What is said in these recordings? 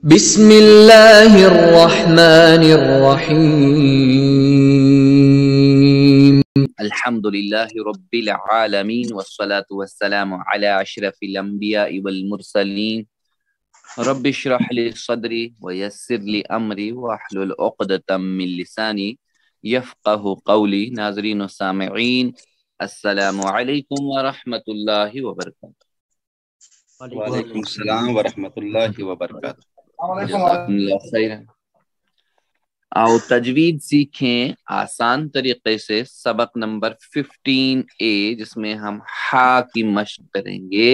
بسم اللہ الرحمن الرحیم الحمد للہ رب العالمین والصلاة والسلام علی اشرف الانبیاء والمرسلین رب اشرح لی صدری ویسر لی امری واحلل عقدۃ من لسانی یفقہ قولی۔ ناظرین و سامعین، السلام علیکم ورحمۃ اللہ وبرکاتہ۔ وعلیکم السلام ورحمۃ اللہ وبرکاتہ۔ جزاکم اللہ خیرا۔ آؤ تجوید سیکھیں آسان طریقے سے، سبق نمبر 15A، جس میں ہم ہا کی مشق کریں گے۔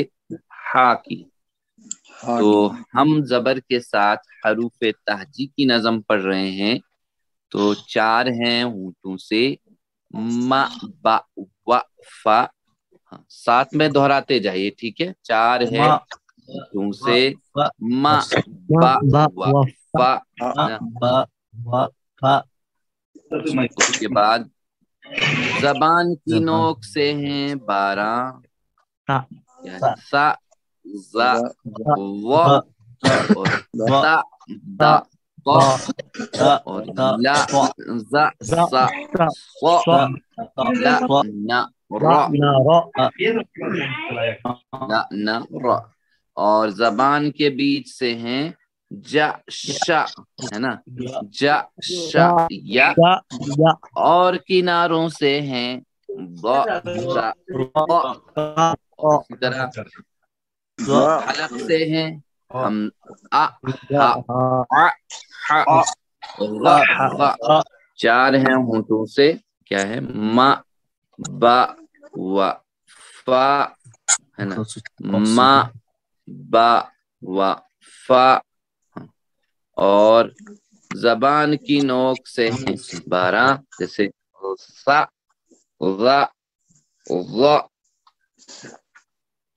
ہا کی تو ہم زبر کے ساتھ حروف تہجی کی نظم پڑھ رہے ہیں، تو 4 ہیں ہونٹوں سے، ما با و فا، ساتھ میں دہراتے جائیے، ٹھیک ہے؟ 4 ہے ہونٹوں سے، ما با و فا، اس کے بعد زبان کی نوک سے ہیں 12، سا زا و اور تا دا طا اور لا زا سا صا لا نا را لا نا را، اور زبان کے بیچ سے ہیں جا شا، ہے نا، جا شا یا، اور کناروں سے ہیں با شا قا، اسی طرح حلق سے ہیں ہم ا ہا ع ح غ غ، 4 ہیں ہونٹوں سے، کیا ہے؟ ما با و فا، ہے نا، ما با و فا، اور زبان کی نوک سے ہیں 12، جیسے سا ظا ظا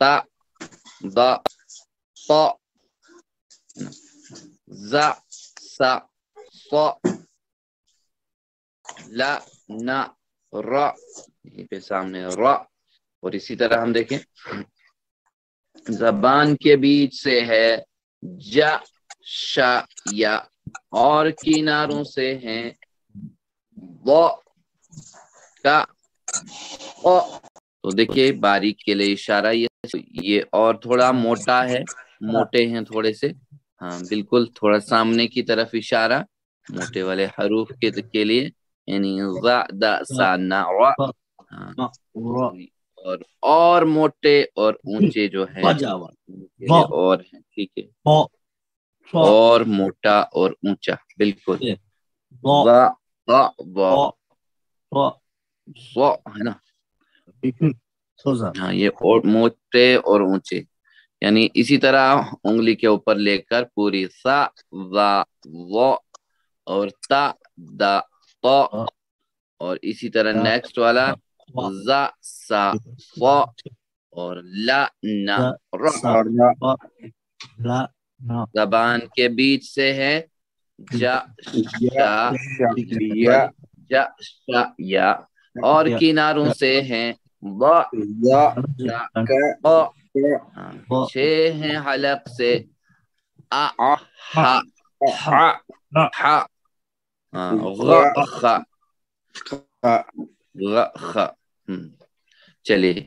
تا دا طا زا سا صا لا نا را، یہیں پہ سامنے را، اور اسی طرح ہم دیکھیں زبان کے بیچ سے ہے جا شا یا، اور کناروں سے ہیں ضا کا قا۔ تو دیکھیے باریک کے لیے اشارہ یہ اور تھوڑا موٹا ہے، موٹے ہیں تھوڑے سے، ہاں بالکل، تھوڑا سامنے کی طرف اشارہ موٹے والے حروف کے لیے، یعنی ضا دا سا نا را، اور موٹے اور اونچے جو ہیں اور ہیں، ٹھیک ہے، اور موٹا اور اونچا، بالکل، ضا ضا ضا ضا، ہے نا، ہاں یہ اور موٹے اور اونچے، یعنی اسی طرح انگلی کے اوپر لے کر پوری سا ضا ضا اور تا دا طا، اور اسی طرح نیکسٹ والا زا سا صا اور لا نا را۔ زبان کے بیچ سے ہے جا شا جا شا یا، اور کناروں سے ہیں ضا شا قا، 6 ہیں حلق سے ا ہا حا حا غ خ غ خ۔ چلیے،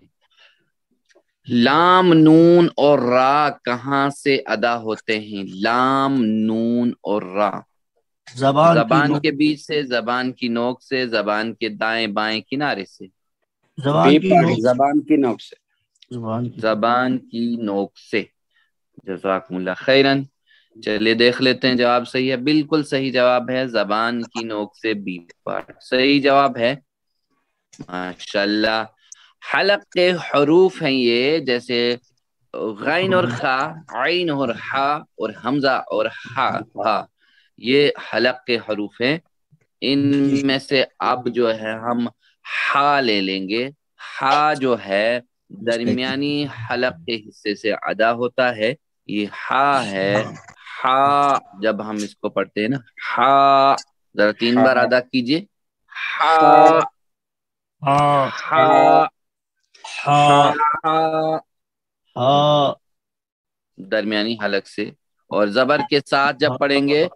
لام نون اور را کہاں سے ادا ہوتے ہیں؟ لام نون اور را زبان کے بیچ سے، زبان کی نوک سے، زبان کے دائیں بائیں کنارے سے، زبان کی نوک سے، زبان کی نوک سے۔ جزاکم اللہ خیرن۔ چلیے دیکھ لیتے ہیں جواب صحیح ہے، بالکل صحیح جواب ہے زبان کی نوک سے بی پارٹ، صحیح جواب ہے، ماشاءاللہ۔ حلق کے حروف ہیں یہ، جیسے غین اور خا، عین اور حا اور حمزہ اور ہا ہا، یہ حلق کے حروف ہیں۔ ان میں سے اب جو ہے ہم ہا لے لیں گے۔ ہا جو ہے درمیانی حلق کے حصے سے ادا ہوتا ہے، یہ ہا ہے۔ ہا جب ہم اس کو پڑھتے ہیں نا، ہا، ذرا 3 بار ادا کیجئے، ہا ہا ہا، درمیانی حلق سے اور زبر کے ساتھ جب پڑھیں گے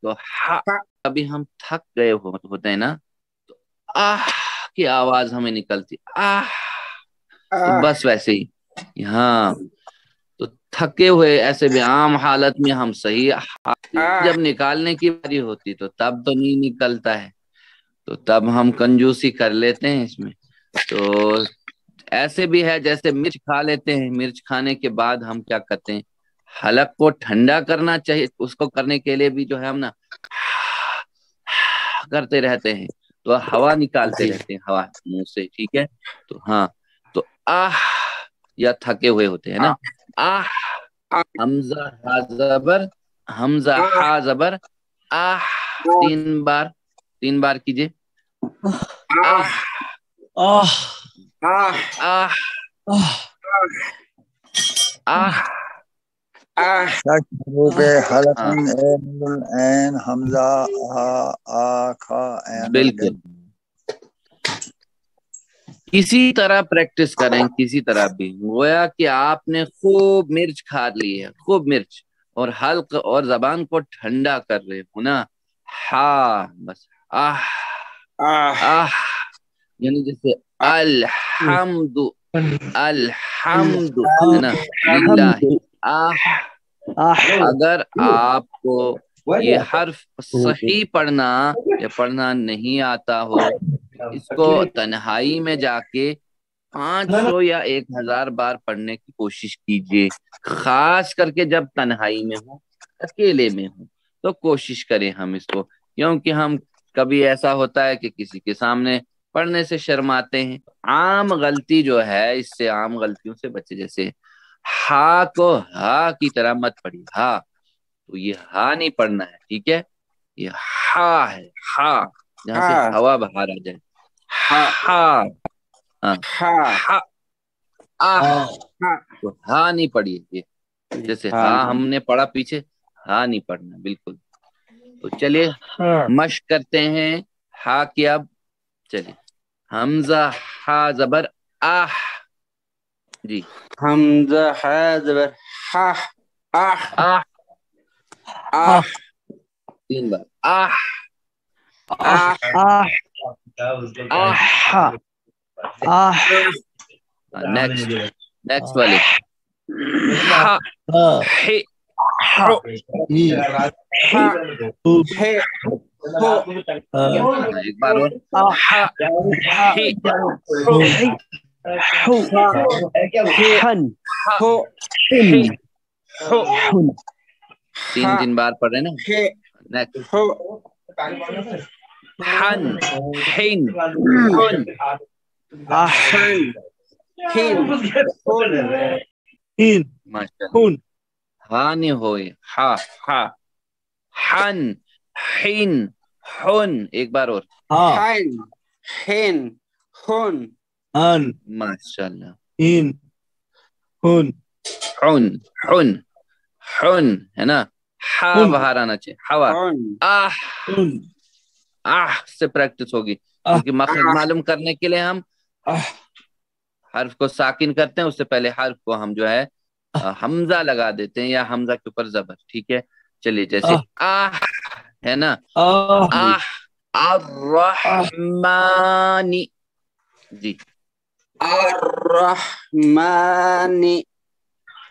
تو ہا، ابھی ہم تھک گئے ہوتے ہیں نا، تو آہ کی آواز ہمیں نکلتی، آہ، تو بس ویسے ہی ہاں، تو تھکے ہوئے ایسے بھی عام حالت میں ہم صحیح جب نکالنے کی باری ہوتی تو تب تو نہیں نکلتا ہے، تو تب ہم کنجوسی کر لیتے ہیں اس میں۔ تو ایسے بھی ہے جیسے مرچ کھا لیتے ہیں، مرچ کھانے کے بعد ہم کیا کرتے ہیں، حلق کو ٹھنڈا کرنا چاہیے، اس کو کرنے کے لیے بھی جو ہے ہم نا کرتے رہتے ہیں، تو ہوا نکالتے رہتے ہیں ہوا منہ سے، ٹھیک ہے، تو ہاں، تو آہ یا تھکے ہوئے ہوتے ہیں نا، آہ، حمزہ ہا زبر، حمزہ ہا زبر، آہ، تین بار کیجئے، آہ، آہ آہ، آہ، حروف حلق ہاں عین حمزہ ہا آ کھا عین بالکل کسی طرح پریکٹس کریں، کسی طرح بھی گویا کہ آپ نے خوب مرچ کھا لی ہے، خوب مرچ، اور حلق اور زبان کو ٹھنڈا کر رہے ہو نا، ہا بس، آہ، آہ، یعنی جیسے الحمد، الحمد ہے نا، للہ، آہ، اگر آپ کو یہ حرف صحیح پڑھنا یا پڑھنا نہیں آتا ہو، اس کو تنہائی میں جا کے 500 یا 1000 بار پڑھنے کی کوشش کیجیے، خاص کر کے جب تنہائی میں ہو، اکیلے میں ہو، تو کوشش کریں ہم اس کو، کیونکہ ہم کبھی ایسا ہوتا ہے کہ کسی کے سامنے پڑھنے سے شرماتے ہیں۔ عام غلطی جو ہے، اس سے عام غلطیوں سے بچے، جیسے ہا کو ہا کی طرح مت پڑھیے، ہا، تو یہ ہا نہیں پڑھنا ہے، ٹھیک ہے، یہ ہا ہے، ہا، جہاں سے ہوا باہر آ جائے، ہا، ہاں، ہا، آہ، تو ہا نہیں پڑھیے، یہ جیسے ہا ہم نے پڑھا پیچھے، ہا نہیں پڑھنا بالکل۔ تو چلیے مشق کرتے ہیں ہا کی، اب چلیے، حمزہ ہا زبر آہ، جی، حمزہ ہا زبر ہا، آہ، آہ، آہ، 3 بار، آہ، آہ، آہ، نیکسٹ والے، ہا، ہی، ہو، ہا، ہے، ہو، ایک بار اور، ہا، ہی، ہو، ہا، ہے، ہا، ہو، ہی، ہو، ہا، 3 بار پڑھ رہے ہیں نا، ہے، نیکسٹ، ہو، حن، حین، حن، حن، ہن، ہن، ماشاء اللہ، ہا نہیں ہوئے، ہا، ہا، حن، حین، حن، ایک بار اور، حن، ہن، ہن، ماشاء اللہ، حن، حن، حن ہے نا، ہا باہر آنا چاہیے، ہوا، ہن، آہ، آہ سے پریکٹس ہوگی، کیونکہ مخرج معلوم کرنے کے لیے ہم حرف کو ساکن کرتے ہیں، اس سے پہلے حرف کو ہم جو ہے حمزہ لگا دیتے ہیں، یا حمزہ کے اوپر زبر، ٹھیک ہے، چلیے، جیسے آہ ہے نا، آہ، الرحمن، جی، الرحمن،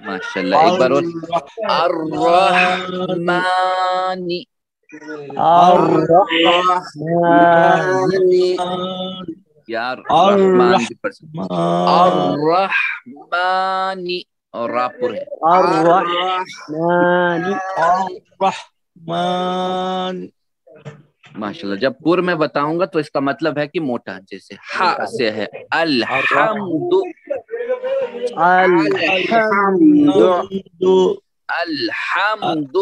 ماشاء اللہ، ایک بار اور، الرحمن، الرحمن، یار رحمان بھی پڑھ سکتے، الرحمن، اور راپور ہے، ماشاء اللہ، جب پور میں بتاؤں گا تو اس کا مطلب ہے کہ موٹا، جیسے ہا سے ہے الحمد، الحمد، الحمد، الحمد،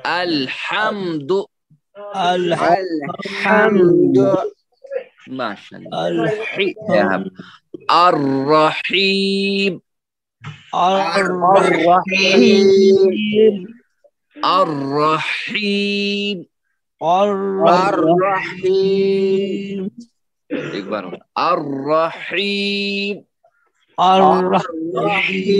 الحمد، الحمد، ماشاء اللہ، الرحیم، الرحیم، الرحیم، الرحیم، ایک بار اور، الرحیم، الرحيم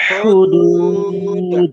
حدود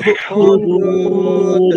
حدود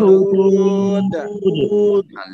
حدود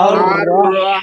الرحمن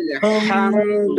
الحمد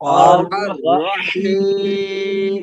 الرحيم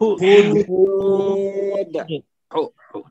حدود